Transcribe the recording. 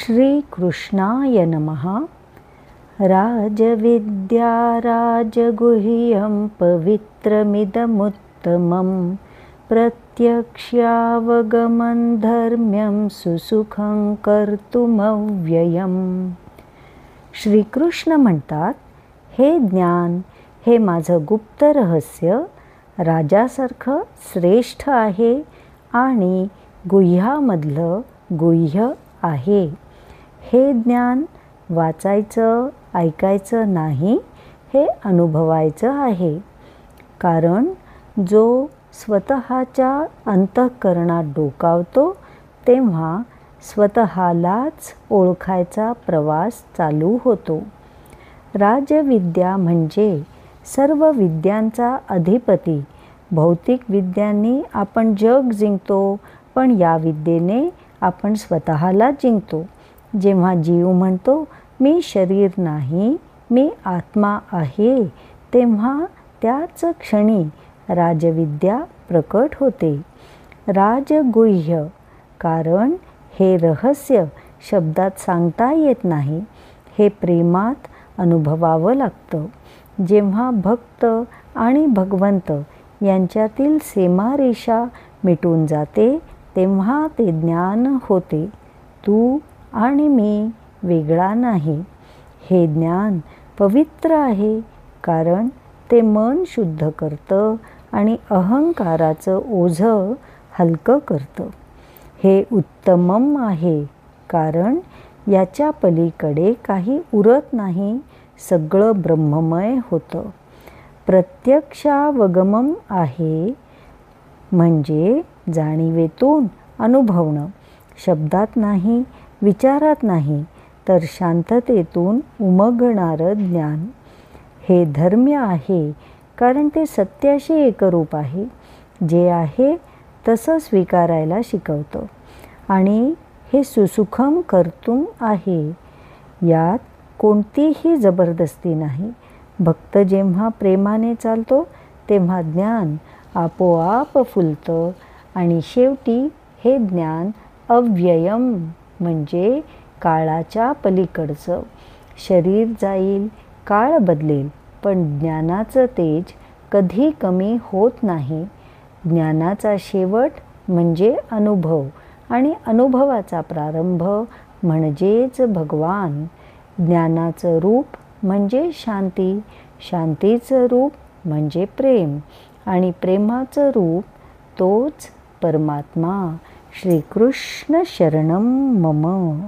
श्रीकृष्णाय नमः। राजविद्या राजगुह्यं पवित्रमिदमुत्तमं प्रत्यक्ष्यावगमं धर्म्यं सुसुखं कर्तुमव्ययम्। श्रीकृष्ण म्हणतात, हे ज्ञान, हे माझं गुप्त रहस्य राजासारखं श्रेष्ठ आहे आणि गुह्यामधलं गुह्य आहे। हे ज्ञान वाचायचं ऐकायचं नाही, हे अनुभवायचं आहे। कारण जो स्वतःच्या अंतःकरणात डोकावतो तेव्हा स्वतःलाच ओळखायचा प्रवास चालू होतो। राजविद्या म्हणजे सर्व विद्यांचा अधिपती। भौतिक विद्यांनी आपण जग जिंकतो, पण या विद्येने आपण स्वतःला जिंकतो। जेव्हा जीव म्हणतो मी शरीर नाही, मी आत्मा आहे, तेव्हा त्याच क्षणी राजविद्या प्रकट होते। राजगुह्य, कारण हे रहस्य शब्दात सांगता येत नाही, हे प्रेमात अनुभवावं लागतं। जेव्हा भक्त आणि भगवंत यांच्यातील सीमारेषा मिटून जाते तेव्हा ते ज्ञान होते। तू आणि मी वेगळा नाही। हे ज्ञान पवित्र आहे, कारण ते मन शुद्ध करतं आणि अहंकाराचं ओझं हलकं करतं। हे उत्तमम आहे, कारण याच्या पलीकडे काही उरत नाही, सगळं ब्रह्ममय होतं। प्रत्यक्षावगमम आहे, म्हणजे जाणीवेतून अनुभवणं, शब्दात नाही, विचारात नाही, तर शांततेतून उमगणारं ज्ञान। हे धर्म्य आहे, कारण ते सत्याशी एकरूप आहे, जे आहे तसं स्वीकारायला शिकवतं। आणि हे सुसुखम कर्तुम आहे, यात कोणतीही जबरदस्ती नाही। भक्त जेव्हा प्रेमाने चालतो तेव्हा ज्ञान आपोआप फुलतं आणि शेवटी हे ज्ञान अव्ययम, म्हणजे काळाच्या पलीकडचं। शरीर जाईल, काळ बदलेल, पण ज्ञानाचं तेज कधी कमी होत नाही। ज्ञानाचा शेवट म्हणजे अनुभव आणि अनुभवाचा प्रारंभ म्हणजेच भगवान। ज्ञानाचं रूप म्हणजे शांती, शांतीचं रूप म्हणजे प्रेम आणि प्रेमाचं रूप तोच परमात्मा। श्रीकृष्ण शरणम मम।